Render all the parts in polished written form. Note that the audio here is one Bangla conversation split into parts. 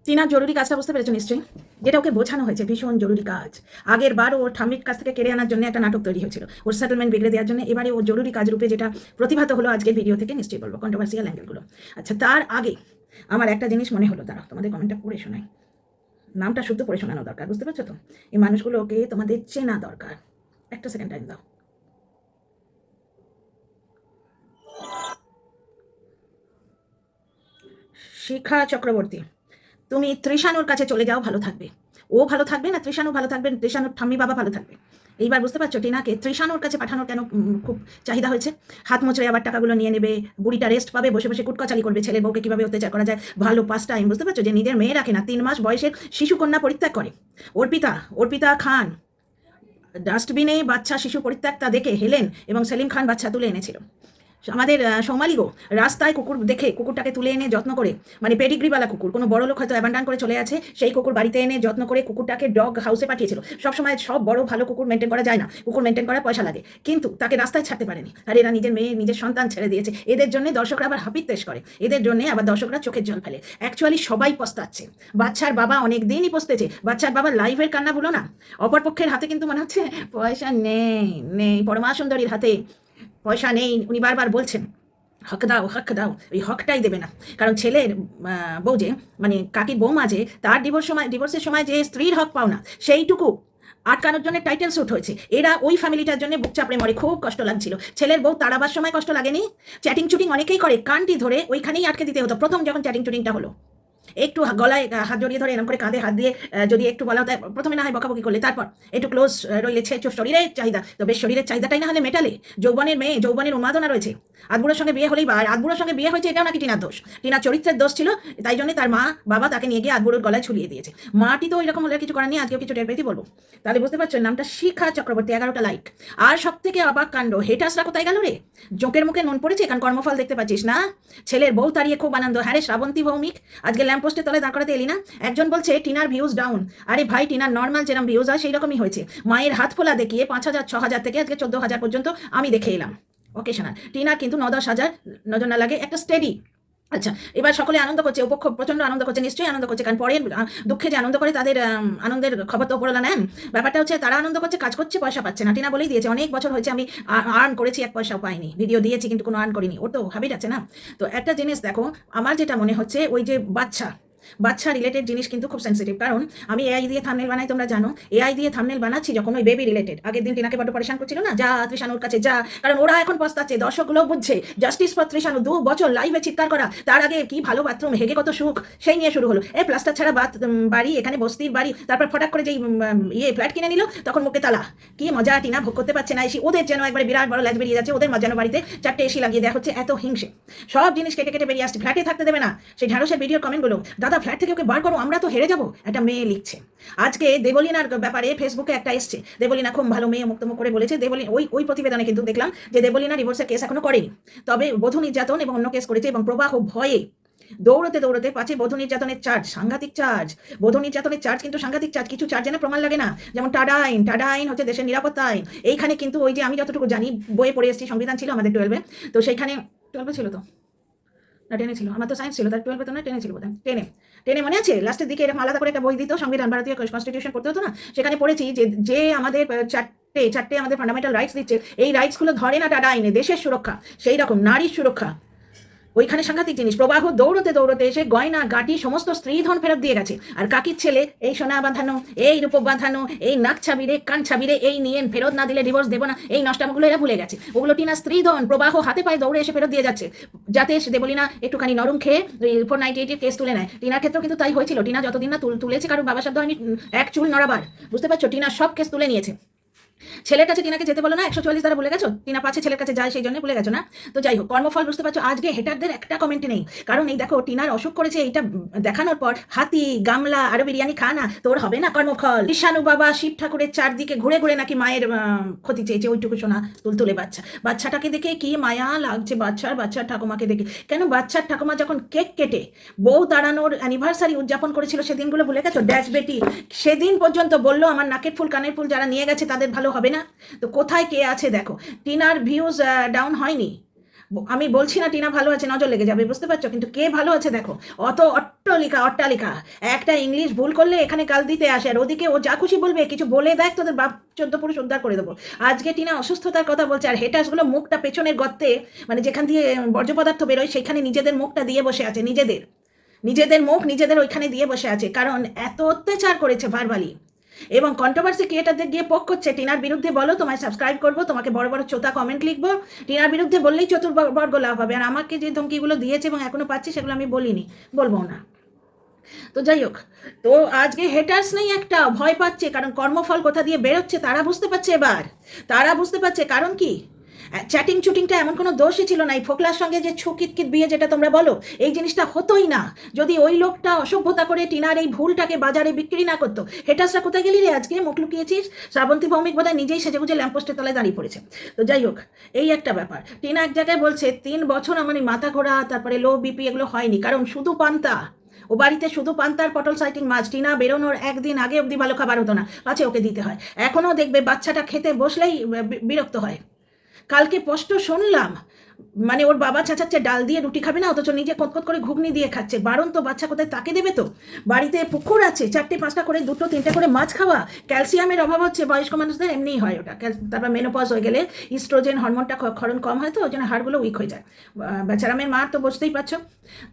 টিনা জরুরি কাজটা বুঝতে পেরেছো নিশ্চয়ই, যেটা ওকে বোঝানো হয়েছে ভীষণ জরুরি কাজ। আগের বার ওর ঠাম্মির কাছ থেকে কেড়ে আনার জন্য একটা নাটক তৈরি হয়েছিল, ওর সেটেলমেন্ট বিগড়ে দেওয়ার জন্য। এবারে ও জরুরি কাজ রূপে যেটা প্রতিভাত হলো আজকের ভিডিও থেকে, নিশ্চয়ই বলবো কন্ট্রোভার্সিয়াল অ্যাঙ্গেলগুলো। আচ্ছা, তার আগে আমার একটা জিনিস মনে হলো, দাঁড়াও তোমাদের কমেন্টটা পড়ে শোনাই। নামটা শুদ্ধ পড়ে শোনানো দরকার, বুঝতে পারছো তো? এই মানুষগুলোকে তোমাদের চেনা দরকার। একটা সেকেন্ড টাইম দাও। শিখা চক্রবর্তী, তুমি তৃষানুর কাছে চলে যাও, ভালো থাকবে। ও ভালো থাকবে না তৃষানু ভালো থাকবে, তৃষানুর ঠাম্মি বাবা ভালো থাকবে। এইবার বুঝতে পারছো টিনাকে তৃষানুর কাছে পাঠানোর কেন খুব চাহিদা হয়েছে। হাত মোচড়ে আবার টাকাগুলো নিয়ে নেবে, বুড়িটা রেস্ট পাবে, বসে বসে কুটকাচালি করবে, ছেলের বউকে কিভাবে অত্যাচার করা যায় ভালো পাস টাইম। বুঝতে পারছো যে নিজের মেয়ে রাখে না, 3 মাস বয়সের শিশুকন্যা পরিত্যাগ করে। অর্পিতা খান ডাস্টবিনে বাচ্চা শিশু পরিত্যক্তা দেখে হেলেন এবং সেলিম খান বাচ্চা তুলে এনেছিল। আমাদের সৌমালি গো রাস্তায় কুকুর দেখে কুকুরটাকে তুলে এনে যত্ন করে, মানে পেডিগ্রিওয়ালা কুকুর, কোনো বড় লোক হয়তো অ্যাবান্ডান করে চলে আছে, সেই কুকুর বাড়িতে এনে যত্ন করে কুকুরটাকে ডগ হাউসে পাঠিয়েছিল। সবসময় সব বড় ভালো কুকুর মেনটেন করা যায় না, কুকুর মেনটেন করার পয়সা লাগে, কিন্তু তাকে রাস্তায় ছাড়তে পারেনি। আর এরা নিজের মেয়ে নিজের সন্তান ছেড়ে দিয়েছে। এদের জন্য দর্শকরা আবার হাপিত্তেশ করে, এদের জন্য আবার দর্শকরা চোখের জল ফেলে। অ্যাকচুয়ালি সবাই পস্তাচ্ছে, বাচ্চার বাবা অনেক দিনই পস্তেছে, বাচ্চার বাবা লাইভের কান্না বলো না। অপরপক্ষের হাতে কিন্তু মনে হচ্ছে পয়সা নেই, পরমা সুন্দরীর হাতে পয়সা নেই, উনি বারবার বলছেন হক দাও হক দাও, ওই হকটাই দেবে না। কারণ ছেলের বউ যে, মানে কাকির বৌমা যে, তার ডিভোর্সের সময় যে স্ত্রীর হক পাও না, সেইটুকু আটকানোর জন্য টাইটেল শ্যুট হয়েছে। এরা ওই ফ্যামিলিটার জন্য বুক চাপড়ে মরে, খুব কষ্ট লাগছিল। ছেলের বউ তাড়াবার সময় কষ্ট লাগেনি? চ্যাটিং চুটিং অনেকেই করে, কানটি ধরে ওইখানেই আটকে দিতে হতো প্রথম যখন চ্যাটিং চুটিংটা হলো। একটু গলায় হাত জড়িয়ে ধরে এরকম করে কাঁধে হাত দিয়ে যদি একটু বলা হতো, প্রথমে না হয় বকাবকি করলে, তারপর একটু ক্লোজ রইলেছে শরীরের চাহিদা, তো বেশ শরীরের চাহিদাটাই না হলে মেটালে। যৌবনের মেয়ে, যৌবনের উন্মাদনা রয়েছে। আদবুড়োর সঙ্গে বিয়ে হলেই, আর আদবুড়োর সঙ্গে বিয়ে হয়েছে এটাও নাকি টিনার দোষ, টিনার চরিত্রের দোষ ছিল। তাই জন্য তার মা বাবা তাকে নিয়ে গিয়ে আদবুড়োর গলায় ঝুলিয়ে দিয়েছে। মাটি তো এরকম হলে কিছু করার নেই, আজকেও কিছু টের পেয়েছি বলবো। তাহলে বুঝতে পারছো নামটা শিখা চক্রবর্তী, 11টা লাইক। আর সব থেকে অবাক কাণ্ড, হেটাসরা কোথায় গেল রে? জোকের মুখে নুন পড়েছে, কারণ কর্মফল দেখতে পাচ্ছিস না। ছেলের বউ তাড়িয়ে খুব আনন্দ। হ্যাঁ রে শ্রাবন্তী ভৌমিক, আজকে ল্যাম্পপোস্টের তলায় দাঁড় করাতে এলি না? একজন বলছে টিনার ভিউজ ডাউন। আরে ভাই, টিনার নর্মাল যেরকম ভিউজ হয় সেই রকমই হয়েছে। মায়ের হাত ফোলা দেখিয়ে 5,000 6,000 থেকে আজকে 14,000 পর্যন্ত আমি দেখে এলাম। ওকে শোনা, টিনার কিন্তু 9-10,000 নজর না লাগে, একটা স্টেডি। আচ্ছা, এবার সকলে আনন্দ করছে, উপক্ষ প্রচন্ড আনন্দ করছে, নিশ্চয়ই আনন্দ করছে, কারণ পরের দুঃখে যে আনন্দ করে তাদের আনন্দের খবর তো ওপরওয়ালা নেন। ব্যাপারটা হচ্ছে তারা আনন্দ করছে, কাজ করছে, পয়সা পাচ্ছে না। টিনা বলেই দিয়েছে অনেক বছর হয়েছে আমি আর্ন করেছি, 1 পয়সাও পাইনি, ভিডিও দিয়েছি কিন্তু কোনো আর্ন করিনি। ওর তো হ্যাবিট আছে না। তো একটা জিনিস দেখো, আমার যেটা মনে হচ্ছে ওই যে বাচ্চা রিলেটেড জিনিস কিন্তু খুব সেন্সিটিভ। কারণ আমি এআই দিয়ে থাম্বনেল বানাই, তোমরা জানো। এআই দিয়ে থাম্বনেল বানাচ্ছি যখন ওই বেবি রিলেটেড, আগের দিন টিনাকে বড় পরেশান করছিল না, যা তৃষানুর কাছে যা, কারণ ওরা এখন পস্তাচ্ছে, দর্শকগুলো বুঝছে জাস্টিস ফর তৃষানু। 2 বছর লাইভে চিৎকার করা, তার আগে কি ভালো বাথরুম, হেগে কত সুখ, সেই নিয়ে শুরু হলো। এই প্লাস্টার ছাড়া বাড়ি, এখানে বস্তির বাড়ি, তারপর ফটাক করে যেই ফ্ল্যাট কিনে নিল, তখন মুখে তালা। কি মজা, টিনা ভোগ করতে পারছে না এসি, ওদের যেন একবার বিরাট বড় ল্যাজ বেরিয়ে যাচ্ছে, ওদের যেন বাড়িতে 4টে এসি লাগিয়ে দেওয়া হচ্ছে। এত হিংসে, সব জিনিস কেটে কেটে বেরিয়ে আসছে, ফ্ল্যাটে থাকতে দেবে না। সেই ঢ্যাঁড়সের ভিডিওর কমেন্টগুলো, দাদা ফ্ল্যাট থেকে ওকে বার করো, আমরা তো হেরে যাবো, একটা মেয়ে লিখছে। আজকে দেবলিনার ব্যাপারে ফেসবুকে একটা এসছে, দেবলিনা খুব ভালো মেয়ে, মুক্তমুখ করে বলেছে। দেবলিনা ওই প্রতিবেদনে কিন্তু দেখলাম যে দেবলিনা ডিভোর্সের কেস এখনো করেনি, তবে বধূ নির্যাতন এবং অন্য কেস করেছে, এবং প্রবাহ ভয়ে দৌড়তে পাচ্ছে বধূ নির্যাতনের চার্জ, সাংঘাতিক চার্জ। বধূ নির্যাতনের চার্জ কিন্তু সাংঘাতিক চার্জ, কিছু চার্জে না প্রমাণ লাগে না। যেমন টাডা আইন হচ্ছে দেশের নিরাপত্তা আইন। এইখানে কিন্তু ওই যে আমি যতটুকু জানি, বইয়ে পড়ে এসেছি, সংবিধান ছিল আমাদের 12-এ, তো সেইখানে 12-এ ছিল তো না 10-এ ছিল, আমার তো সায়েন্স ছিল, তার 12-এ তো না 10-এ ছিল বোধহয়, 10-এ মনে আছে লাস্টের দিকে এরকম আলাদা করে একটা বই দিত, সংবিধান, ভারতীয় কনস্টিটিউশন পড়তে হতো না। সেখানে পড়েছি যে আমাদের চারটে আমাদের ফান্ডামেন্টাল রাইটস দিচ্ছে, এই রাইটসগুলো ধরে না টাডা আইনে, দেশের সুরক্ষা, সেই রকম নারীর সুরক্ষা। ওইখানে সাংঘাতিক জিনিস, প্রবাহ দৌড়তে এসে গয়না গাটি সমস্ত স্ত্রীধন ফেরত দিয়ে গেছে। আর কাকির ছেলে এই সোনা বাঁধানো, এই রূপ বাঁধানো, এই নাক ছাবিরে কান ছাবিরে, এই নিয়ে ফেরত না দিলে ডিভোর্স দেবো না, এই নষ্টামগুলো এরা ভুলে গেছে। ওগুলো টিনা স্ত্রীধন, প্রবাহ হাতে পায়ে দৌড়ে এসে ফেরত দিয়ে যাচ্ছে, যাতে সে দেবলিনা একটুখানি নরম খেয়ে 498 কেস তুলে নেয়। টিনার ক্ষেত্রেও কিন্তু তাই হয়েছিল। টিনা যতদিন না তুলেছে, কারণ বাবার সাথে হয়নি এক চুল নড়াবার। বুঝতে পারছো, টিনা সব কেস তুলে নিয়েছে। ছেলের কাছে টিনাকে যেতে বলো না, 144 দ্বারা ভুলে গেছো, টিনা পাচ্ছে ছেলের কাছে যায়, সেই জন্য ভুলে গেছো না। তো যাই হোক, কর্মফল বুঝতে পারছো। আজকে হেটারদের একটা কমেন্ট নেই, কারণ এই দেখো টিনার অসুখ করেছে, এইটা দেখানোর পর হাতি গামলা আরো বিরিয়ানি খানা, তোর হবে না কর্মফল। ঈশানু বাবা শিব ঠাকুরের চারদিকে ঘুরে ঘুরে নাকি মায়ের ক্ষতি চেয়েছে, ওইটুকু শোনা তুলতুলে বাচ্চাটাকে দেখে কি মায়া লাগছে, বাচ্চার ঠাকুমাকে দেখে। কেন বাচ্চার ঠাকুমা যখন কেক কেটে বউ তাড়ানোর অ্যানিভার্সারি উদযাপন করেছিল, সেদিনগুলো ভুলে গেছো? ড্যাশ বেটি সেদিন পর্যন্ত বললো আমার নাকের ফুল কানের ফুল যারা নিয়ে গেছে তাদের ভালো হবে না। তো কোথায় কে আছে দেখো। টিনার ভিউজ ডাউন হয়নি, আমি বলছি না টিনা ভালো আছে, নজর লেগে যাবে, বুঝতে পারছো, কিন্তু কে ভালো আছে দেখো। অত অট্টালিকা অট্টালিকা, একটা ইংলিশ ভুল করলে এখানে গাল দিতে আসে, আর ওদিকে ও যা খুশি বলবে, কিছু বলে দেখ তোদের বাপ 14 পুরুষ উদ্ধার করে দেবো। আজকে টিনা অসুস্থতার কথা বলছে, আর হেটার্সগুলো মুখটা পেছনের গর্তে, মানে যেখান দিয়ে বর্জ্য পদার্থ বেরোয় সেখানে নিজেদের মুখটা দিয়ে বসে আছে, নিজেদের মুখ নিজেদের ওইখানে দিয়ে বসে আছে, কারণ এত অত্যাচার করেছে ভার্বালি। এবং কন্ট্রোভার্সি ক্রিয়েটারদের গিয়ে পক করছে, টিনার বিরুদ্ধে বলো, তোমায় সাবস্ক্রাইব করবো, তোমাকে বড় বড় চোতা কমেন্ট লিখবো, টিনার বিরুদ্ধে বললেই চতুর্বর্গ লাভ হবে। আর আমাকে যে ধমকিগুলো দিয়েছে এবং এখনো পাচ্ছি, সেগুলো আমি বলিনি, বলবো না। তো যাই হোক, তো আজকে হেটার্স নেই, একটা ভয় পাচ্ছে, কারণ কর্মফল কোথা দিয়ে বেরোচ্ছে তারা বুঝতে পারছে। এবার তারা বুঝতে পারছে, কারণ কি, চ্যাটিং চুটিংটা এমন কোনো দোষই ছিল না। এই ফোকলার সঙ্গে যে ছুকিটকিট বিয়ে যেটা তোমরা বলো, এই জিনিসটা হতোই না যদি ওই লোকটা অসভ্যতা করে টিনার এই ভুলটাকে বাজারে বিক্রি না করতো। হেটার্সরা কোথায় গেলি রে আজকে, মুখ লুকিয়েছিস? শ্রাবন্তী ভৌমিক বোধহয় নিজেই সেজেগুজে ল্যাম্পোস্টের তলায় দাঁড়িয়ে পড়েছে। তো যাই হোক, এই একটা ব্যাপার। টিনা এক জায়গায় বলছে 3 বছর আমার এই মাথা ঘোরা, তারপরে লো বিপি এগুলো হয়নি, কারণ শুধু পান্তা, ও বাড়িতে শুধু পান্তার পটল সাইটিং মাছ। টিনা বেরোনোর একদিন আগে অবধি ভালো খাবার হতো না, পাছে ওকে দিতে হয়। এখনও দেখবে বাচ্চাটা খেতে বসলেই বিরক্ত হয়। কালকে স্পষ্ট শুনলাম, মানে ওর বাবা চেঁচাচ্ছে ডাল দিয়ে রুটি খাবে না, অথচ নিজে কতকত করে ঘুগনি দিয়ে খাচ্ছে। বারণ তো, বাচ্চা কোথায় তাকে দেবে? তো বাড়িতে পুকুর আছে, 4-5টা করে 2-3টে করে মাছ খাওয়া। ক্যালসিয়ামের অভাব হচ্ছে বয়স্ক মানুষদের, এমনিই হয় ওটা। তারপর মেনোপজ হয়ে গেলে ইস্ট্রোজেন হরমোনটা ক্ষরণ কম হয়, তো ওই জন্য হাড়গুলো উইক হয়ে যায়। বেচারামের মা তো বুঝতেই পারছো।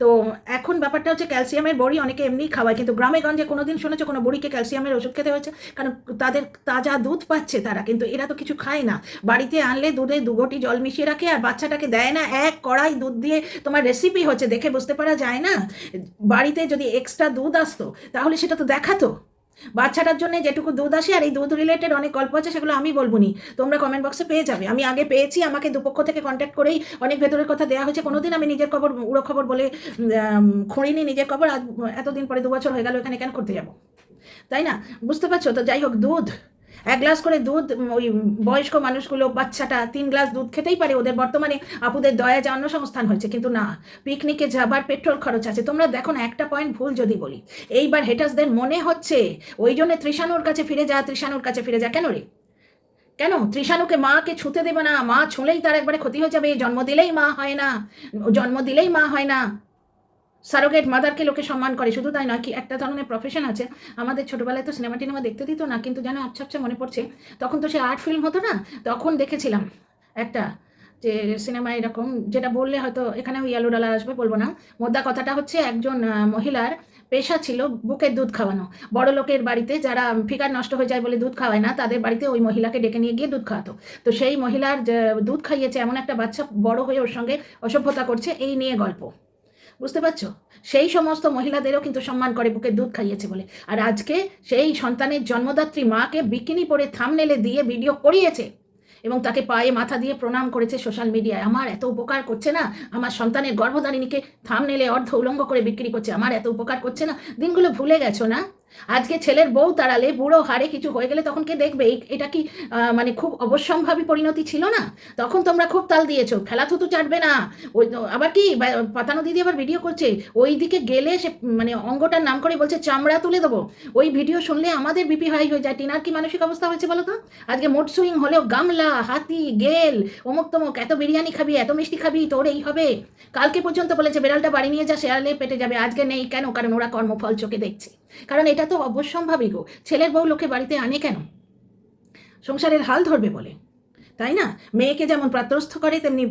তো এখন ব্যাপারটা হচ্ছে ক্যালসিয়ামের বড়ি অনেকে এমনিই খাওয়ায়, কিন্তু গ্রামে গঞ্জে কোনোদিন শুনেছো কোনো বুড়িকে ক্যালসিয়ামের ওষুধ খেতে হয়েছে? কারণ তাদের তাজা দুধ পাচ্ছে তারা, কিন্তু এরা তো কিছু খায় না। বাড়িতে আনলে দুধে 2 ঘটি জল মিশিয়ে রাখে, আর বাচ্চাটাকে দেয় না। 1 কড়াই দুধ দিয়ে তোমার রেসিপি হচ্ছে, দেখে বুঝতে পারা যায় না? বাড়িতে যদি এক্সট্রা দুধ আসতো তাহলে সেটা তো দেখাতো। বাচ্চাটার জন্য যেটুকু দুধ আসে, আর এই দুধ রিলেটেড অনেক গল্প আছে, সেগুলো আমি বলবো নি, তোমরা কমেন্ট বক্সে পেয়ে যাবে। আমি আগে পেয়েছি, আমাকে দুপক্ষ থেকে কন্ট্যাক্ট করেই অনেক ভেতরের কথা দেওয়া হয়েছে। কোনোদিন আমি নিজের খবর উড়ো খবর বলে খুঁড়িনি নিজের খবর। আজ এতদিন পরে 2 বছর হয়ে গেল, এখানে কেন করতে যাবো, তাই না? বুঝতে পারছো তো? যাই হোক, দুধ 1 গ্লাস করে দুধ, ওই বয়স্ক মানুষগুলো, বাচ্চাটা 3 গ্লাস দুধ খেতেই পারে। ওদের বর্তমানে আপুদের দয়া যে অন্য সংস্থান হয়েছে, কিন্তু না, পিকনিকে যাবার পেট্রোল খরচ আছে। তোমরা দেখো না, একটা পয়েন্ট ভুল যদি বলি, এইবার হেটার্সদের মনে হচ্ছে ওই জন্য তৃষানুর কাছে ফিরে যা, তৃষানুর কাছে ফিরে যা। কেন রে, কেন? তৃষানুকে মাকে ছুঁতে দেবে না? মা ছুঁলেই তার একবারে ক্ষতি হয়ে যাবে। জন্ম দিলেই মা হয় না, জন্ম দিলেই মা হয় না। সারোগেট মাদারকে লোকে সম্মান করে। শুধু তাই নয়, কি একটা ধরনের প্রফেশন আছে। আমাদের ছোটোবেলায় তো সিনেমা টিনেমা দেখতে দিত না, কিন্তু যেন আবছা আবছা মনে পড়ছে, তখন তো সে আর্ট ফিল্ম হতো না, তখন দেখেছিলাম একটা যে সিনেমা এরকম, যেটা বললে হয়তো এখানেও ইয়েলো ডালার আসবে, বলবো না। মোদ্দা কথাটা হচ্ছে, একজন মহিলার পেশা ছিল বুকের দুধ খাওয়ানো। বড় লোকের বাড়িতে যারা ফিগার নষ্ট হয়ে যায় বলে দুধ খাওয়ায় না, তাদের বাড়িতে ওই মহিলাকে ডেকে নিয়ে গিয়ে দুধ খাওয়াতো। তো সেই মহিলার দুধ খাইয়েছে এমন একটা বাচ্চা বড় হয়ে ওর সঙ্গে অসভ্যতা করছে, এই নিয়ে গল্প। বুঝতে পারছো? সেই সমস্ত মহিলাদেরও কিন্তু সম্মান করে বুকের দুধ খাইয়েছে বলে। আর আজকে সেই সন্তানের জন্মদাত্রী মাকে বিকিনি পরে থাম্বনেলে দিয়ে ভিডিও করিয়েছে এবং তাকে পায়ে মাথা দিয়ে প্রণাম করেছে সোশ্যাল মিডিয়ায়। আমার এত উপকার করছে না, আমার সন্তানের গর্ভধারিণীকে থাম্বনেলে অর্ধ উলঙ্গ করে বিক্রি করছে, আমার এত উপকার করছে না। দিনগুলো ভুলে গেছো না? আজকে ছেলের বউ তাড়ালে, বুড়ো হারে কিছু হয়ে গেলে তখন কে দেখবে? এটা কি মানে খুব অবশ্যম্ভাবী পরিণতি ছিল না? তখন তোমরা খুব তাল দিয়েছো, ফেলা থুতু চাটবে না। ওই আবার কি পাতানো দিদি আবার ভিডিও করছে, ওই দিকে গেলে সে মানে অঙ্গটার নাম করে বলছে চামড়া তুলে দেবো। ওই ভিডিও শুনলে আমাদের বিপি হাই হয়ে যায়। টিনার কি মানসিক অবস্থা হয়েছে বলো তো? আজকে মুড সুইং হলেও গামলা, হাতি, গেল, অমুক তমুক, এত বিরিয়ানি খাবি, এত মিষ্টি খাবি, তোর এই হবে। কালকে পর্যন্ত বলেছে বেড়ালটা বাড়ি নিয়ে যা, শেয়ালে পেটে যাবে। আজকে নেই কেন? কারণ ওরা কর্মফল চোখে দেখছে। কারণ এটা তো অবশ্যম্ভাবী গো, ছেলের বউ লোকে বাড়িতে আনে কেন? সংসারের হাল ধরবে বলে, তাই না? মেয়েকে যেমন পাত্রস্থ করে, তেমনি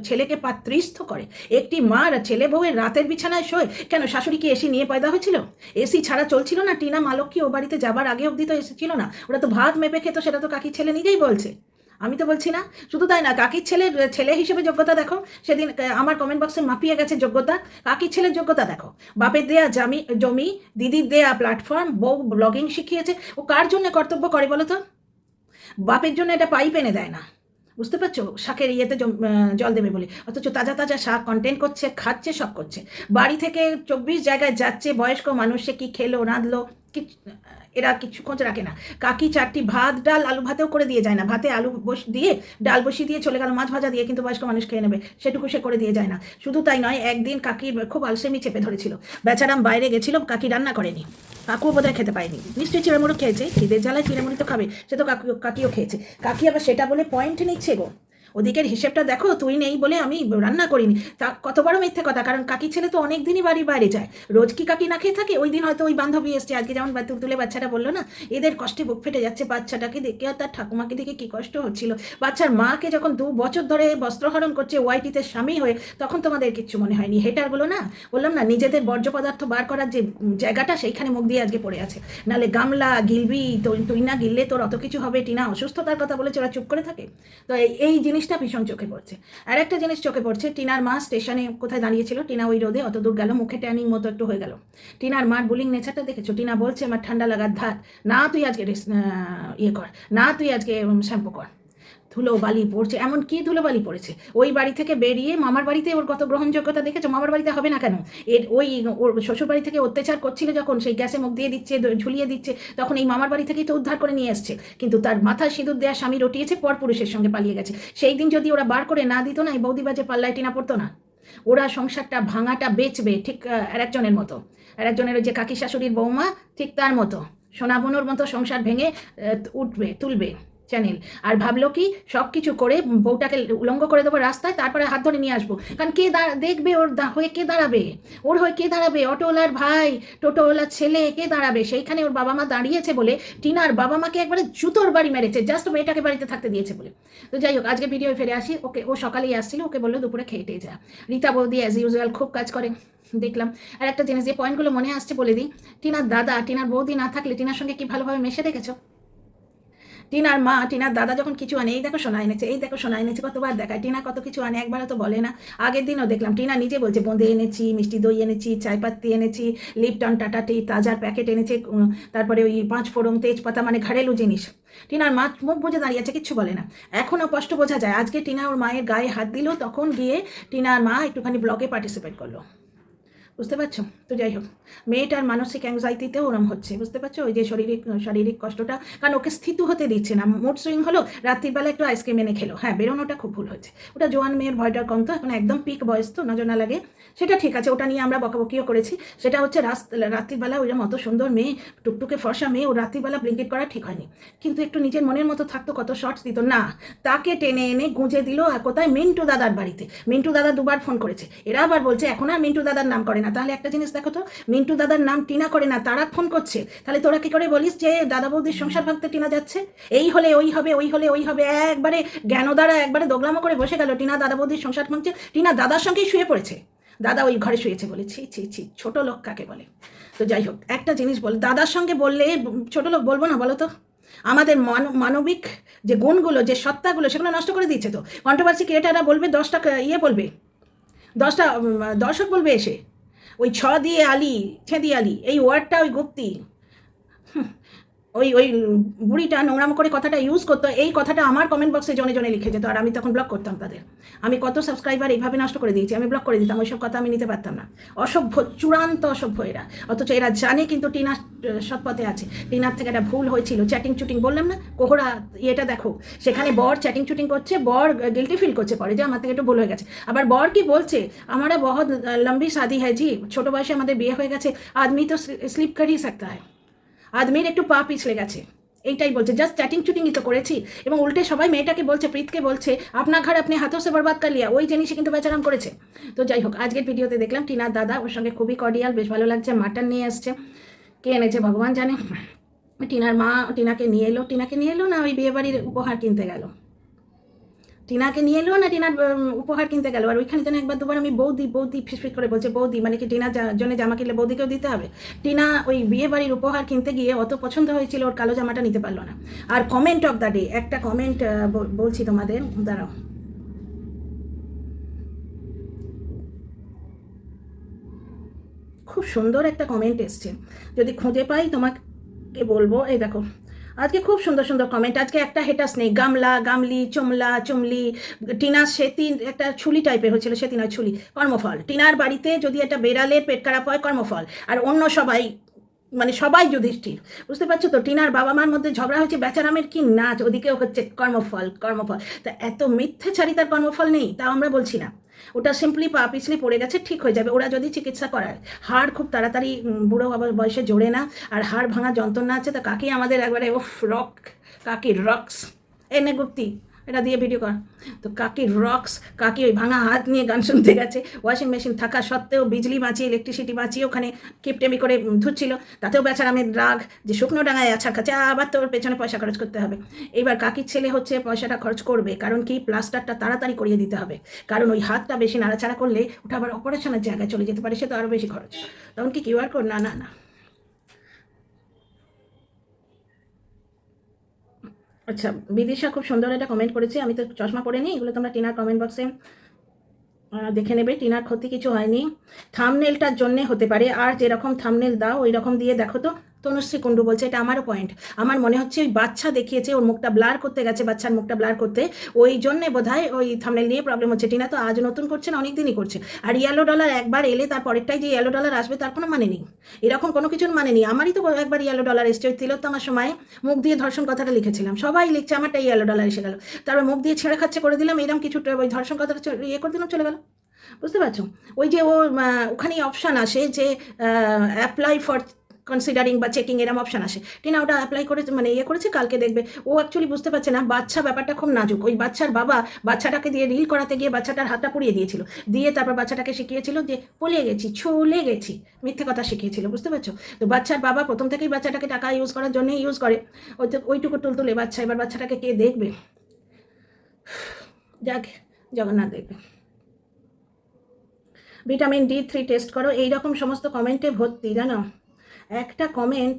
ছেলেকে পাত্রস্থ করে। একটি মা ছেলে বউয়ের রাতের বিছানায় শোয় কেন? শাশুড়ি কি এসি নিয়ে পয়দা হয়েছিল? এসি ছাড়া চলছিল না? টিনা মালকী ও বাড়িতে যাবার আগে অবধি তো এসি ছিল না, ওরা তো ভাত মেপে খেত, সেটা তো কাকির ছেলে নিজেই বলছে, আমি তো বলছি না। শুধু তাই না, কাকির ছেলের ছেলে হিসেবে যোগ্যতা দেখো। সেদিন আমার কমেন্ট বক্সে মাপিয়ে গেছে যোগ্যতা। কাকির ছেলের যোগ্যতা দেখো, বাপের দেয়া জমি, দিদির দেয়া প্ল্যাটফর্ম, বউ ব্লগিং শিখিয়েছে। ও কার জন্য কর্তব্য করে বলো তো? বাপের জন্য এটা পাইপ এনে দেয় না, বুঝতে পারছো, শাকের ইয়েতে জল দেবে বলে, অথচ তাজা তাজা শাক কন্টেন্ট করছে, খাচ্ছে, সব করছে। বাড়ি থেকে 24 জায়গায় যাচ্ছে, বয়স্ক মানুষ, সে কি খেলো রাঁধলো এরা কিছু খোঁজ রাখে না। কাকি 4টি ভাত ডাল, আলু ভাতেও করে দিয়ে যায় না, ভাতে আলু দিয়ে ডাল বসিয়ে দিয়ে চলে গেল মাছ ভাজা দিয়ে, কিন্তু বয়স্ক মানুষ খেয়ে নেবে, সেটুকু সে করে দিয়ে যায় না। শুধু তাই নয়, একদিন কাকির খুব আলসেমি চেপে ধরেছিল, বেচারাম বাইরে গেছিল, কাকি রান্না করেনি, কাকুও বোধহয় খেতে পায়নি, নিশ্চয়ই চিড়েমুড়ো খেয়েছে, খিদের জ্বালায় চিড়েমুড়ি তো খাবে, সে তো কাকিও খেয়েছে। কাকি আবার সেটা বলে পয়েন্ট নিচ্ছে গো, ওদিকের হিসেবটা দেখো, তুই নেই বলে আমি রান্না করিনি। তা কত বড় মিথ্যে কথা, কারণ কাকি ছেলে তো অনেক দিনই বাড়ির বাইরে যায়। রোজ কি কাকি না খেয়ে থাকে? ওই দিন হয়তো ওই বান্ধবী এসছে, আজকে যেমন তুলে বাচ্চাটা বললো না, এদের কষ্টে বুক ফেটে যাচ্ছে বাচ্চাটাকে দেখে আর তার ঠাকুমাকে দেখে কী কষ্ট হচ্ছিল। বাচ্চার মাকে যখন 2 বছর ধরে বস্ত্রহরণ করছে ওয়াইটিতে স্বামী হয়ে, তখন তোমাদের কিচ্ছু মনে হয়নি। হেটারগুলো না, বললাম না, নিজেদের বর্জ্য পদার্থ বার করার যে জায়গাটা সেইখানে মুখ দিয়ে আজকে পড়ে আছে। নাহলে গামলা গিলবি, তুই না গিললে তোর অত কিছু হবে। টিনা অসুস্থতার কথা বলেছে, ওরা চুপ করে থাকে। তো এই জিনিসটা ভীষণ চোখে পড়ছে। আর একটা জিনিস চোখে পড়ছে, টিনার মা স্টেশনে কোথায় দাঁড়িয়েছিল, টিনা ওই রোদে অত দূর গেল, মুখে ট্যানিং মতো একটু হয়ে গেল। টিনার মার বুলিং নেচারটা দেখেছো? টিনা বলছে আমার ঠান্ডা লাগার ধার, না তুই আজকে ইয়ে কর, না তুই আজকে শ্যাম্পু কর। ধুলো বালি পড়ছে, এমন কি ধুলো বালি পড়েছে। ওই বাড়ি থেকে বেরিয়ে মামার বাড়িতে ওর কত গ্রহণযোগ্যতা দেখেছো? মামার বাড়িতে হবে না কেন? ওর শ্বশুর বাড়ি থেকে অত্যাচার করছিল যখন, সেই গ্যাসে মুখ দিয়ে দিচ্ছে, ঝুলিয়ে দিচ্ছে, তখন এই মামার বাড়ি থেকেই তো উদ্ধার করে নিয়ে এসছে। কিন্তু তার মাথায় সিঁদুর দেওয়া স্বামী রটিয়েছে, পরপুরুষের সঙ্গে পালিয়ে গেছে। সেই দিন যদি ওরা বার করে না দিত না, এই বৌদিবাজে পাল্লায় টিনা পড়তো না। ওরা সংসারটা ভাঙাটা বেচবে, ঠিক আর একজনের মতো, আর একজনের যে কাকি শাশুড়ির বৌমা, ঠিক তার মতো সোনাবনুর মতো সংসার ভেঙে তুলবে চ্যানেল। আর ভাবলো কি সব কিছু করে বউটাকে উলঙ্গ করে দেবো রাস্তায়, তারপরে হাত ধরে নিয়ে আসবো। কারণ কে দেখবে ওর হয়ে, কে দাঁড়াবে ওর হয়ে, কে দাঁড়াবে? অটোওয়ালার ভাই, টোটোওয়ালার ছেলে, কে দাঁড়াবে? সেইখানে ওর বাবা মা দাঁড়িয়েছে বলে টিনার বাবা মাকে একবারে জুতোর বাড়ি মেরেছে, জাস্ট মেয়েটাকে বাড়িতে থাকতে দিয়েছে বলে। তো যাই হোক, আজকে ভিডিও ফিরে আসি। ও সকালেই আসছিল, ওকে বললো দুপুরে খেয়ে যা। রীতা বৌদি অ্যাজ ইউজুয়াল খুব কাজ করে দেখলাম। আর একটা জিনিস, যে পয়েন্টগুলো মনে আসছে বলে দিই। টিনার দাদা, টিনার বৌদি না থাকলে টিনার সঙ্গে কি ভালোভাবে মেশে দেখেছো? টিনার মা, টিনার দাদা যখন কিছু আনে, এই দেখো সোনা এনেছে, এই দেখো সোনা এনেছে, কতবার দেখায়। টিনা কত কিছু আনে, একবারও তো বলে না। আগের দিনও দেখলাম টিনা নিজে বলছে বোঁদে এনেছি, মিষ্টি দই এনেছি, চায়পাত্তি এনেছি, লিপটন টাটা টি তাজার প্যাকেট এনেছে, তারপরে ওই 5 ফোড়ন তেজপাতা, মানে ঘরেলু জিনিস। টিনার মা মুখ বুঝে দাঁড়িয়ে আছে, কিচ্ছু বলে না। এখনও স্পষ্ট বোঝা যায়। আজকে টিনা ওর মায়ের গায়ে হাত দিল, তখন গিয়ে টিনার মা একটুখানি ব্লগে পার্টিসিপেট করলো। বুঝতে পারছো? তো যাই হোক, মেয়েটার মানসিক অ্যাংজাইটিতেও ওরম হচ্ছে, বুঝতে পারছো? ওই যে শারীরিক কষ্টটা, কারণ ওকে স্থিত হতে দিচ্ছে না। মুড সুইং হলো, রাত্রিবেলা একটু আইসক্রিম এনে খেলো, হ্যাঁ বেরোনোটা খুব ভুল হয়েছে। ওটা জোয়ান মেয়ের ভয়টার কম তো, এখন একদম পিক বয়স তো, নজর না লাগে, সেটা ঠিক আছে। ওটা নিয়ে আমরা বকাবকিও করেছি। সেটা হচ্ছে রাত্রিবেলা ওইরকম অত সুন্দর মেয়ে, টুকটুকে ফর্সা মেয়ে, ও রাত্রিবেলা ব্লিঙ্কেট করা ঠিক হয়নি। কিন্তু একটু নিজের মনের মতো থাকতো, কত শর্টস দিত না, তাকে টেনে এনে গুঁজে দিল। আর কোথায়? মিন্টু দাদার বাড়িতে। মিন্টু দাদা 2বার ফোন করেছে, এরা আবার বলছে এখন আর মিন্টু দাদার নাম করে না। তাহলে একটা জিনিস দেখো তো, মিন্টু দাদার নাম টিনা করে না, তারা ফোন করছে। তাহলে তোরা কি করে বলিস যে দাদা বৌদির সংসার ভাঙতে টিনা যাচ্ছে? এই হলে ওই হবে, ওই হলে ওই হবে, একবারে জ্ঞান দ্বারা একবারে দোগলামো করে বসে গেল। টিনা দাদা বৌদির সংসার ভাঙছে, টিনা দাদার সঙ্গেই শুয়ে পড়েছে। দাদা ওই ঘরে শুয়েছে বলে, ছি ছি ছি, ছোট লোক কাকে বলে? তো যাই হোক, একটা জিনিস বল, দাদার সঙ্গে বললে ছোট লোক বলবো না বলো তো? আমাদের মানবিক যে গুণগুলো, যে সত্তাগুলো, সেগুলো নষ্ট করে দিচ্ছে তো। কন্ট্রোভার্সি ক্রিয়েটাররা বলবে, 10টা বলবে, 10টা দর্শক বলবে এসে, ওই দিয়ে আলি, দিয়ে আলি, এই ওয়ার্ডটা ওই গুপ্তি, ওই বুড়িটা নোংরাম করে কথাটা ইউজ করতো। এই কথাটা আমার কমেন্ট বক্সে জনে জনে লিখে যেত, আর আমি তখন ব্লক করতাম তাদের। আমি কত সাবস্ক্রাইবার এইভাবে নষ্ট করে দিয়েছি, আমি ব্লক করে দিতাম। ওইসব কথা আমি নিতে পারতাম না। অসভ্য, চূড়ান্ত অসভ্য এরা। অথচ এরা জানে কিন্তু টিনা সৎপথে আছে। টিনার থেকে একটা ভুল হয়েছিল, চ্যাটিং চুটিং, বললাম না কোহরা এটা দেখো, সেখানে বর চ্যাটিং চুটিং করছে, বর গিল্টি ফিল করছে পরে যে আমার থেকে একটু ভুল হয়ে গেছে। আবার বর কি বলছে, আমারা বহুত লম্বি শাদি হ্যাঁ জি, ছোটো বয়সে আমাদের বিয়ে হয়ে গেছে, আদমি তো স্লিপ কর হি सकता है, আদমির একটু পা পিছলে গেছে, এইটাই বলছে। জাস্ট চ্যাটিং চুটিংই তো করেছি। এবং উল্টে সবাই মেয়েটাকে বলছে, প্রীতকে বলছে আপনার ঘর আপনি হাতও সে বরবাদ কর লিয়া, ওই জিনিসই কিন্তু বেচারাম করেছে। তো যাই হোক, আজকের ভিডিওতে দেখলাম টিনার দাদা, ওর সঙ্গে খুবই কর্ডিয়াল, বেশ ভালো লাগছে। মাটন নিয়ে আসছে, কে এনেছে ভগবান জানে। টিনার মা টিনাকে নিয়ে এলো না ওই বিয়েবাড়ির উপহার কিনতে গেল? টিনাকে নিয়ে এলো না টিনার উপহার কিনতে গেল? আর ওইখানে যেন একবার দুবার আমি বৌদি বৌদি ফিসফিস করে বলছে, বৌদি মানে কি টিনার জন্য জামা কিনলে বৌদিকেও দিতে হবে? টিনা ওই বিয়ে বাড়ির উপহার কিনতে গিয়ে অত পছন্দ হয়েছিল, ওর কালো জামাটা নিতে পারলো না। আর কমেন্ট অফ দ্য ডে, একটা কমেন্ট বলছি তোমাদের, দাঁড়াও। খুব সুন্দর একটা কমেন্ট এসছে, যদি খুঁজে পাই তোমাকে বলবো। এই দেখো, আজকে খুব সুন্দর সুন্দর কমেন্ট। আজকে একটা হেটাস নেই, গামলা গামলি, চুমলা চুমলি। টিনা সেতি একটা ছুলি টাইপের হয়েছিল, সেতি নয় ছুলি, কর্মফল। টিনার বাড়িতে যদি একটা বেড়ালের পেট খারাপ হয়, কর্মফল। আর অন্য সবাই, মানে সবাই যুধিষ্ঠির। বুঝতে পারছো তো? টিনার বাবা মার মধ্যে ঝগড়া হচ্ছে, বেচারামের কি নাচ, ওদিকেও হচ্ছে কর্মফল কর্মফল। তা এত মিথ্যেচারিতার কর্মফল নেই, তাও আমরা বলছি না। ওটা সিম্পলি পা পিছলে পড়ে গেছে, ঠিক হয়ে যাবে ওরা যদি চিকিৎসা করায়। হাড় খুব তাড়াতাড়ি বুড়ো বয়সে জোড়ে না। আর হাড় ভাঙা যন্ত্রণা আছে, তা কাকি আমাদের একবারে রক, কাকি রক্স। এনে গুপ্তি, এটা দিয়ে ভিডিও কর। তো কাকি রক্স, কাকি ওই ভাঙা হাত নিয়ে গান শুনতে গেছে, ওয়াশিং মেশিন থাকা সত্ত্বেও বিজলি বাঁচিয়ে ইলেকট্রিসিটি বাঁচিয়ে ওখানে কিপটেমি করে ধুচ্ছিল। তাতেও বেচারা আমি রাগ যে শুকনো ডাঙায় আছাড় খাচ্ছে, আবার তোর পেছনে পয়সা খরচ করতে হবে। এবার কাকির ছেলে হচ্ছে পয়সাটা খরচ করবে, কারণ কি প্লাস্টারটা তাড়াতাড়ি করিয়ে দিতে হবে, কারণ ওই হাতটা বেশি নাড়াচাড়া করলে ওটা আবার অপারেশনের জায়গায় চলে যেতে পারে, সে তো আরও বেশি খরচ। তখন কি কিউআর কোড? না না না। আচ্ছা, বিদিশা খুব সুন্দর একটা কমেন্ট করেছে, আমি তো চশমা পরে নিই, এগুলো তোমরা টিনার কমেন্ট বক্সে দেখে নেবে। টিনার ক্ষতি কিছু হয়নি, থামনেলটার জন্যে হতে পারে, আর যেরকম থামনেল দাও ওই রকম দিয়ে দেখো। তো তনুশ্রী কুণ্ডু বলছে এটা আমারও পয়েন্ট, আমার মনে হচ্ছে ওই বাচ্চা দেখিয়েছে, ওর মুখটা ব্লার করতে গেছে, বাচ্চার মুখটা ব্লার করতে, ওই জন্যে বোধহয় ওই থামনেল নিয়ে প্রবলেম হচ্ছে। টিনা তো আজ নতুন করছে না, অনেক দিনই করছে। আর ইয়েলো ডলার একবার এলে তার পরেরটাই যে ইয়েলো ডলার আসবে তার কোনো মানে নেই, এরকম কোনো কিছুর মানে নেই। আমারই তো একবার ইয়েলো ডলার এসছে, ওই তিলোত্তমার সময় মুখ দিয়ে ধর্ষণ কথাটা লিখেছিলাম, সবাই লিখছে আমারটা ইয়েলো ডলার এসে গেল, তারপর মুখ দিয়ে ছেড়ে খাচ্ছে করে দিলাম, এরকম কিছুটা ওই ধর্ষণ কথাটা ইয়ে করে দিলাম, চলে গেল। বুঝতে পারছো? ওই যে ও ওখানেই অপশান আসে যে অ্যাপ্লাই ফর কনসিডারিং বা চেকিং, এরম অপশান আসে। টিনা ওটা অ্যাপ্লাই করে মানে ইয়ে করেছে, কালকে দেখবে। ও অ্যাকচুয়ালি বুঝতে পারছে না বাচ্চা ব্যাপারটা খুব নাজুক। ওই বাচ্চার বাবা বাচ্চাটাকে দিয়ে রিল করাতে গিয়ে বাচ্চাটার হাতটা পুড়িয়ে দিয়েছিল, দিয়ে তারপর বাচ্চাটাকে শিখিয়েছিল যে পলিয়ে গেছি, চলে গেছি, মিথ্যে কথা শিখিয়েছিল। বুঝতে পারছো? তো বাচ্চার বাবা প্রথম থেকেই বাচ্চাটাকে টাকা ইউজ করার জন্যই ইউজ করে, ওইটুকু তুলতুলে বাচ্চা। এবার বাচ্চাটাকে কে দেখবে? যাক, জগন্নাথ দেখবে। ভিটামিন D3 টেস্ট করো, এইরকম সমস্ত কমেন্টে ভর্তি, জানো। একটা কমেন্ট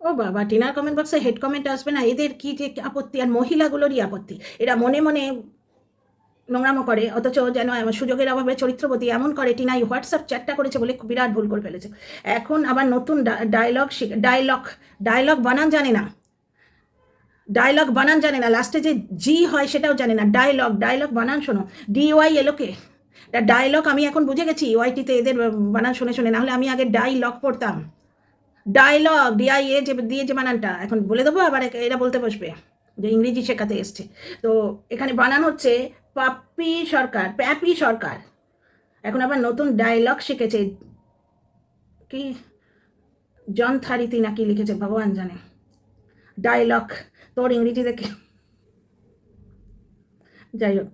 ও বাবা, টিনার কমেন্ট বক্সে হেড কমেন্ট আসবে না, এদের কি যে আপত্তি, আর মহিলাগুলোরই আপত্তি। এরা মনে মনে নোংরামো করে, অথচ যেন সুযোগের অভাবে চরিত্রবতী এমন করে। টিনা এই হোয়াটসঅ্যাপ চ্যাটটা করেছে বলে বিরাট ভুল করে ফেলেছে। এখন আবার নতুন ডায়লগ বানান জানে না, ডায়লগ বানান জানে না, লাস্টে যে জি হয় সেটাও জানে না। ডায়লগ বানান শোনো, DY এলোকে ডায়লগ। আমি এখন বুঝে গেছি ওয়াইটিতে এদের বানান শুনে শুনে, নাহলে আমি আগে ডাইলগ পড়তাম। ডায়লগ DIA যে দিয়ে যে বানানটা এখন বলে দেবো, আবার এরা বলতে বসবে যে ইংরেজি শেখাতে এসছে। তো এখানে বানান হচ্ছে প্যাপি সরকার। এখন আবার নতুন ডায়লগ শিখেছে, কি জনথারিতি নাকি লিখেছে ভগবান জানে। ডায়লগ তোর ইংরেজি দেখে। যাই হোক,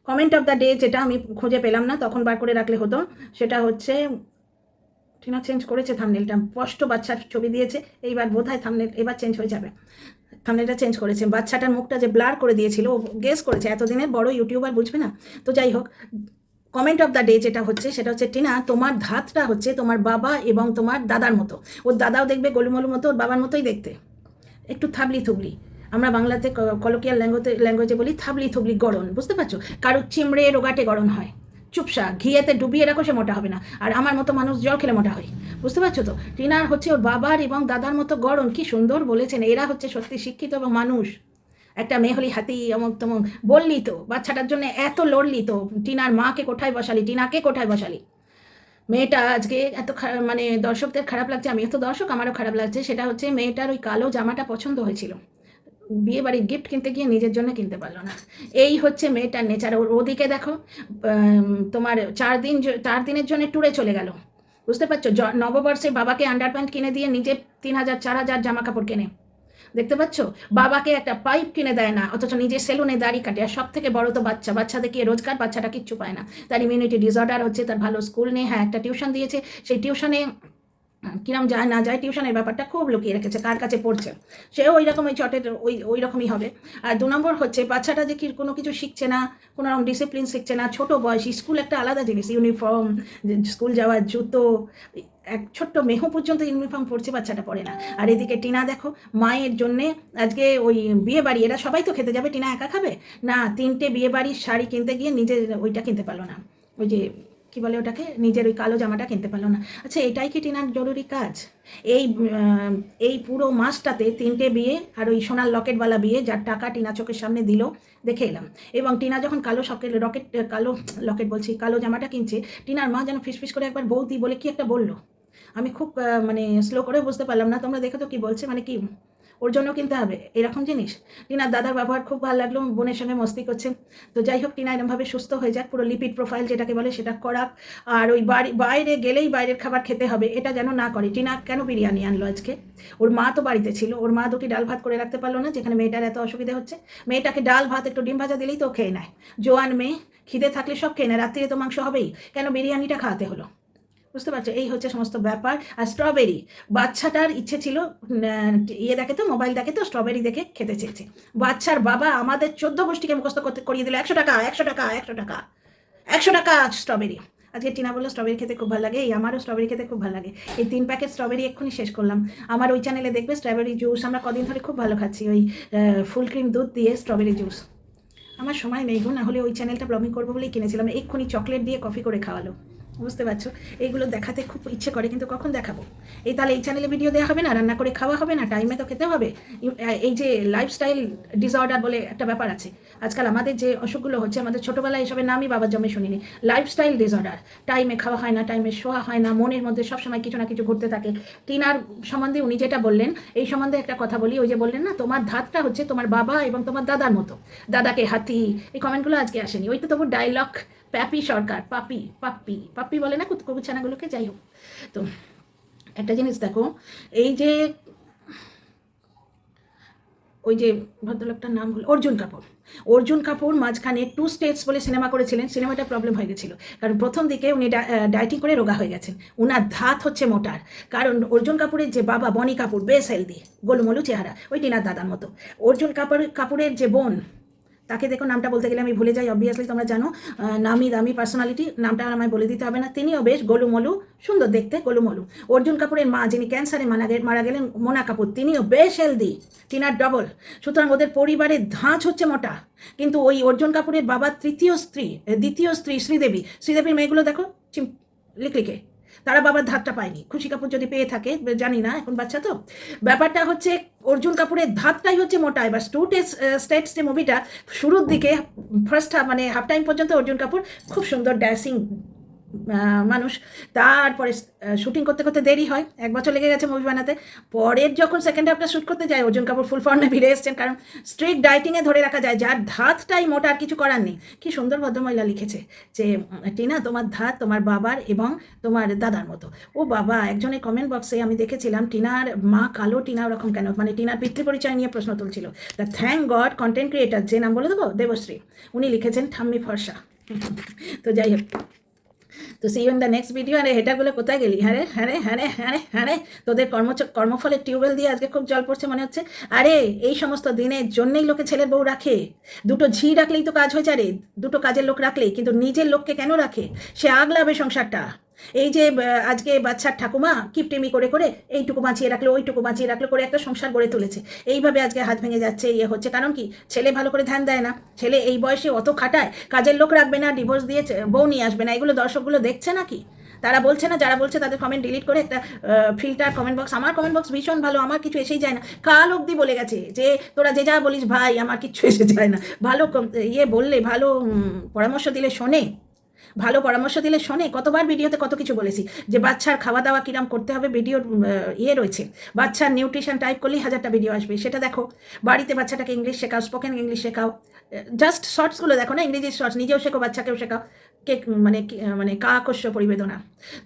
কমেন্ট অফ দ্য ডে যেটা আমি খুঁজে পেলাম না, তখন বার করে রাখলে হতো। সেটা হচ্ছে টিনা চেঞ্জ করেছে থামনেলটা, স্পষ্ট বাচ্চার ছবি দিয়েছে, এইবার বোধহয় থামনেল এবার চেঞ্জ হয়ে যাবে। থামনেলটা চেঞ্জ করেছে, বাচ্চাটার মুখটা যে ব্লার করে দিয়েছিল, ও গেস করেছে, এতদিনের বড় ইউটিউবার বুঝবে না। তো যাই হোক, কমেন্ট অফ দ্য ডে যেটা হচ্ছে সেটা হচ্ছে টিনা তোমার ধাতটা হচ্ছে তোমার বাবা এবং তোমার দাদার মতো। ওর দাদাও দেখবে গোলুমলু মতো, ওর বাবার মতোই দেখতে, একটু থাবলি থুবলি। আমরা বাংলাতে কলোকিয়াল ল্যাঙ্গুয়েজে বলি থাবলি থুবলি গড়ন। বুঝতে পারছো? কারো চিমড়ে রোগাটে গড়ন হয়, চুপসা ঘিয়েতে ডুবিয়ে রাখো, সে মোটা হবে না। আর আমার মতো মানুষ জল খেলে মোটা হয়। বুঝতে পারছো তো? টিনার হচ্ছে ওর বাবার এবং দাদার মতো গড়ন। কি সুন্দর বলেছেন, এরা হচ্ছে সত্যি শিক্ষিত এবং মানুষ। একটা মেয়ে হলি হাতি অমুক তমুক বললি তো, বাচ্চাটার জন্য এত লড়লি তো, টিনার মাকে কোঠায় বসালি, টিনাকে কোঠায় বসালি। মেয়েটা আজকে এত মানে দর্শকদের খারাপ লাগছে, আমিও তো দর্শক, আমারও খারাপ লাগছে। সেটা হচ্ছে মেয়েটার ওই কালো জামাটা পছন্দ হয়েছিল, বিয়ে বাড়ির গিফট কিনতে গিয়ে নিজের জন্য কিনতে পারলো না। এই হচ্ছে মেয়েটার নেচার। ওদিকে দেখো, তোমার 4 দিনের জন্য ট্যুরে চলে গেল। বুঝতে পারছো? নববর্ষে বাবাকে আন্ডারপ্যান্ট কিনে দিয়ে নিজে 3,000 4,000 জামা কাপড় কেনে। দেখতে পাচ্ছ? বাবাকে একটা পাইপ কিনে দেয় না, অথচ নিজে সেলুনে দাড়ি কাটে। আর সব থেকে বড় তো বাচ্চা দেখিয়ে রোজগার, বাচ্চাটা কিচ্ছু পায় না, তার ইমিউনিটি ডিসঅর্ডার হচ্ছে, তার ভালো স্কুল নেই। হ্যাঁ, একটা টিউশন দিয়েছে, সেই টিউশনে কিরম যায় না যায়, টিউশনের ব্যাপারটা খুব লুকিয়ে রেখেছে, কার কাছে পড়ছে। সেও ওই রকম ওই চটের ওই রকমই হবে। আর 2 নম্বর হচ্ছে বাচ্চাটা যে কি কোনো কিছু শিখছে না, কোনো রকম ডিসিপ্লিন শিখছে না। ছোটো বয়স, স্কুল একটা আলাদা জিনিস, ইউনিফর্ম, স্কুল যাওয়ার জুতো, এক ছোট্ট মেহু পর্যন্ত ইউনিফর্ম পরছে, বাচ্চাটা পরে না। আর এদিকে টিনা দেখো, মায়ের জন্যে আজকে ওই বিয়ে বাড়ি, এরা সবাই তো খেতে যাবে, টিনা একা খাবে না। 3টে বিয়ে বাড়ির শাড়ি কিনতে গিয়ে নিজে ওইটা কিনতে পারলো না, ওই যে কী বলে ওটাকে, নিজের ওই কালো জামাটা কিনতে পারলো না। আচ্ছা, এটাই কি টিনার জরুরি কাজ? এই পুরো মাসটাতে 3টে বিয়ে আর ওই সোনার লকেটওয়ালা বিয়ে, যার টাকা টিনা চোখের সামনে দিল, দেখে এলাম। এবং টিনা যখন কালো কালো লকেট বলছি, কালো জামাটা কিনছে, টিনার মা যেন ফিসফিস করে একবার বৌদি বলে কি একটা বললো, আমি খুব মানে স্লো করে বুঝতে পারলাম না, তোমরা দেখো তো কি বলছে, মানে কি ওর জন্য কিনতে হবে এরকম জিনিস। টিনার দাদার ব্যবহার খুব ভালো লাগলো, বোনের সঙ্গে মস্তি করছে। তো যাই হোক, টিনা এরমভাবে সুস্থ হয়ে যাক, পুরো লিপিড প্রোফাইল যেটাকে বলে সেটা করাক। আর ওই বাইরে গেলেই বাইরের খাবার খেতে হবে এটা যেন না করে। টিনা কেন বিরিয়ানি আনলো আজকে? ওর মা তো বাড়িতে ছিল, ওর মা দুটি ডাল ভাত করে রাখতে পারলো না, যেখানে মেয়েটার এত অসুবিধা হচ্ছে। মেয়েটাকে ডাল ভাত একটু ডিম ভাজা দিলেই তো খেয়ে নেয়, জোয়ান মেয়ে, খিদে থাকলে সব খেয়ে নেয়, রাত্রিরে তো মাংস হবেই, কেন বিরিয়ানিটা খাওয়াতে হলো? বুঝতে পারছো? এই হচ্ছে সমস্ত ব্যাপার। আর স্ট্রবেরি, বাচ্চাটার ইচ্ছে ছিল, ইয়ে দেখে তো, মোবাইল দেখে তো, স্ট্রবেরি দেখে খেতে চেয়েছে। বাচ্চার বাবা আমাদের 14 গোষ্ঠীকে মুখস্থ করিয়ে দিল 100 টাকা 100 টাকা 100 টাকা 100 টাকা স্ট্রবেরি। আজকে টিনা বললো স্ট্রবেরি খেতে খুব ভালো লাগে, এই আমারও স্ট্রবেরি খেতে খুব ভালো লাগে। এই 3 প্যাকেট স্ট্রবেরি এক্ষুনি শেষ করলাম। আমার ওই চ্যানেলে দেখবে স্ট্রবেরি জুস, আমরা কদিন ধরে খুব ভালো খাচ্ছি, ওই ফুল ক্রিম দুধ দিয়ে স্ট্রবেরি জুস। আমার সময় নেই গো, না হলে ওই চ্যানেলটা ব্লগিং করবো বলেই কিনেছিলাম। এক্ষুনি চকলেট দিয়ে কফি করে খাওয়ালো। বুঝতে পারছো? এইগুলো দেখাতে খুব ইচ্ছে করে, কিন্তু কখন দেখাবো? এই তাহলে এই চ্যানেলে ভিডিও দেওয়া হবে না, রান্না করে খাওয়া হবে না, টাইমে তো খেতে হবে। এই যে লাইফস্টাইল ডিসঅর্ডার বলে একটা ব্যাপার আছে আজকাল, আমাদের যে অসুখগুলো হচ্ছে, আমাদের ছোটোবেলায় এসবের নামই বাবার জন্মে শুনিনি। লাইফস্টাইল ডিসঅর্ডার, টাইমে খাওয়া হয় না, টাইমে শোয়া হয় না, মনের মধ্যে সবসময় কিছু না কিছু ঘুরতে থাকে। টিনার সম্বন্ধে উনি যেটা বললেন, এই সম্বন্ধে একটা কথা বলি। ওই যে বললেন না, তোমার ধাতটা হচ্ছে তোমার বাবা এবং তোমার দাদার মতো, দাদাকে হাতি, এই কমেন্টগুলো আজকে আসেনি। ওই তো তবু ডায়লগ, প্যাপি সরকার, পাপি পাপ্পি পাপ্পি বলে না কুকুরছানাগুলোকে। যাই হোক, তো একটা জিনিস দেখো, এই যে ওই যে ভদ্রলোকটার নাম হলো অর্জুন কাপুর মাঝখানে 2 স্টেটস বলে সিনেমা করেছিলেন। সিনেমাটা প্রবলেম হয়ে গেছিলো, কারণ প্রথম দিকে উনি ডায়েটিং করে রোগা হয়ে গেছেন, উনার ধাত হচ্ছে মোটার। কারণ অর্জুন কাপুরের যে বাবা বনি কাপুর বেশ হেলদি, গোলুমলু চেহারা, ওই টিনার দাদার মতো। অর্জুন কাপুরের যে বোন, তাকে দেখো, নামটা বলতে গেলে আমি ভুলে যাই, অবভিয়াসলি তোমরা জানো, নামি দামি পার্সোনালিটি, নামটা আর আমায় বলে দিতে হবে না। তিনিও বেশ গোলুমলু, সুন্দর দেখতে, গোলুমলু। অর্জুন কাপুরের মা, যিনি ক্যান্সারে মারা গেলেন, মোনা কাপুর, তিনিও বেশ হেলদি, টিনার ডবল। সুতরাং ওদের পরিবারের ধাঁচ হচ্ছে মোটা। কিন্তু ওই অর্জুন কাপুরের বাবার দ্বিতীয় স্ত্রী শ্রীদেবীর মেয়েগুলো দেখো লিখলিকে, তারা বাবার ধাতটা পায়নি। খুশি কাপুর যদি পেয়ে থাকে জানি না, এখন বাচ্চা তো। ব্যাপারটা হচ্ছে অর্জুন কাপুরের ধাতটাই হচ্ছে মোটা। এবার স্টেটস যে মুভিটা, শুরুর দিকে ফার্স্ট মানে হাফ টাইম পর্যন্ত অর্জুন কাপুর খুব সুন্দর ড্যাসিং মানুষ। তারপরে শুটিং করতে করতে দেরি হয়, 1 বছর লেগে গেছে মুভি বানাতে। পরের যখন সেকেন্ড হাফটা শ্যুট করতে যায়, অর্জুন কাপুর ফুল ফর্মে ফিরে এসছেন, কারণ স্ট্রিক্ট ডায়েটিংয়ে ধরে রাখা যায়, যার ধাতটাই মোটা, আর কিছু করার নেই। কি সুন্দর ভদ্রমহিলা লিখেছে যে, টিনা তোমার ধাত তোমার বাবার এবং তোমার দাদার মতো। ও বাবা, একজনের কমেন্ট বক্সে আমি দেখেছিলাম, টিনার মা কালো, টিনা ওরকম কেন, মানে টিনার পিতৃ পরিচয় নিয়ে প্রশ্ন তুলছিল। তা থ্যাংক গড কন্টেন্ট ক্রিয়েটার, যে নাম বলে দেবো, দেবশ্রী, উনি লিখেছেন ঠাম্মি ফর্সা। তো যাই হোক, তো see you in the next video. আরে হেটারগুলো কোথায় গেলি? হ্যাঁ রে, তোদের কর্মফলের টিউবওয়েল দিয়ে আজকে খুব জল পড়ছে মনে হচ্ছে। আরে এই সমস্ত দিনের জন্যই লোকে ছেলের বউ রাখে। 2টো ঝি রাখলেই তো কাজ হয়ে যায় রে, 2টো কাজের লোক রাখলেই। কিন্তু নিজের লোককে কেন রাখে? সে আগলাবে সংসারটা। এই যে আজকে বাচ্চার ঠাকুমা কিপটেমি করে করে এইটুকু বাঁচিয়ে রাখলো, ওইটুকু বাঁচিয়ে রাখলো করে একটা সংসার গড়ে তুলেছে। এইভাবে আজকে হাত ভেঙে যাচ্ছে, ইয়ে হচ্ছে। কারণ কি? ছেলে ভালো করে ধ্যান দেয় না, ছেলে এই বয়সে অত খাটায়, কাজের লোক রাখবে না, ডিভোর্স দিয়ে বউ নিয়ে আসবে না। এগুলো দর্শকগুলো দেখছে নাকি? তারা বলছে না, যারা বলছে তাদের কমেন্ট ডিলিট করে একটা ফিল্টার কমেন্ট বক্স। আমার কমেন্ট বক্স ভীষণ ভালো, আমার কিছু এসেই যায় না। কাল অবধি বলে গেছে যে তোরা যে যা বলিস ভাই, আমার কিচ্ছু এসে যায় না। ভালো ইয়ে বললে, ভালো পরামর্শ দিলে শোনে, ভালো পরামর্শ দিলে শোনে। কতবার ভিডিওতে কত কিছু বলেছি যে বাচ্চার খাওয়া দাওয়া কিরাম করতে হবে, ভিডিওর ইয়ে রয়েছে, বাচ্চার নিউট্রিশন টাইপ করলেই 1000টা ভিডিও আসবে, সেটা দেখো। বাড়িতে বাচ্চাটাকে ইংলিশ শেখাও, স্পোকেন ইংলিশ শেখাও, জাস্ট শর্টসগুলো দেখো না, ইংরেজি শর্টস, নিজেও শেখো, বাচ্চাকেও শেখাও। মানে কাকস্য পরিবেদনা।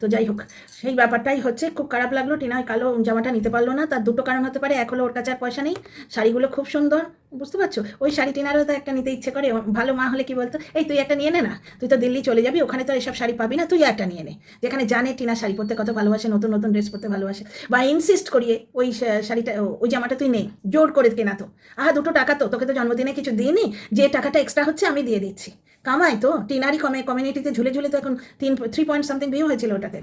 তো যাই হোক, সেই ব্যাপারটাই হচ্ছে। খুব খারাপ লাগলো টিনা কালো জামাটা নিতে পারলো না। তার 2টো কারণ হতে পারে। এক হলো ওর কাছে আর পয়সা নেই, শাড়িগুলো খুব সুন্দর, বুঝতে পারছো? ওই শাড়ি টিনারও তো একটা নিতে ইচ্ছে করে। ভালো মা হলে কি বলতো, এই তুই একটা নিয়ে নে না, তুই তো দিল্লি চলে যাবি, ওখানে তো এসব শাড়ি পাবি না, তুই একটা নিয়ে নে। যেখানে জানে টিনা শাড়ি পরতে কত ভালোবাসে, নতুন নতুন ড্রেস পরতে ভালোবাসে, বা ইনসিস্ট করিয়ে ওই শাড়িটা, ওই জামাটা তুই নেই, জোর করে কেনা তো। 2টো টাকা তো, তোকে তো জন্মদিনে কিছু দিইনি, যে টাকাটা এক্সট্রা হচ্ছে আমি দিয়ে দিচ্ছি। কামাই তো, টিনারই কমিউনিটিতে ঝুলে ঝুলে তো এখন 3 পয়েন্ট সামথিং ভিউ হয়েছিল ওটাতে।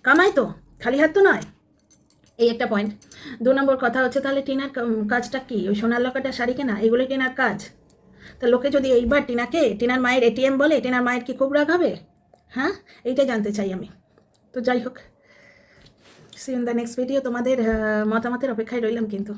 কামাই তো, খালি হাত তো নয়। এই একটা পয়েন্ট। 2 নম্বর কথা হচ্ছে, তাহলে টিনার কাজটা কি? ওই সোনার লকাটা, শাড়ি কেনা, এগুলোই টিনার কাজ। তা লোকে যদি এইবার টিনার মায়ের এটিএম বলে, টিনার মায়ের কি খুব রাগ হবে? হ্যাঁ, এইটাই জানতে চাই আমি। তো যাই হোক, see in the next video. তোমাদের মতামতের অপেক্ষায় রইলাম কিন্তু।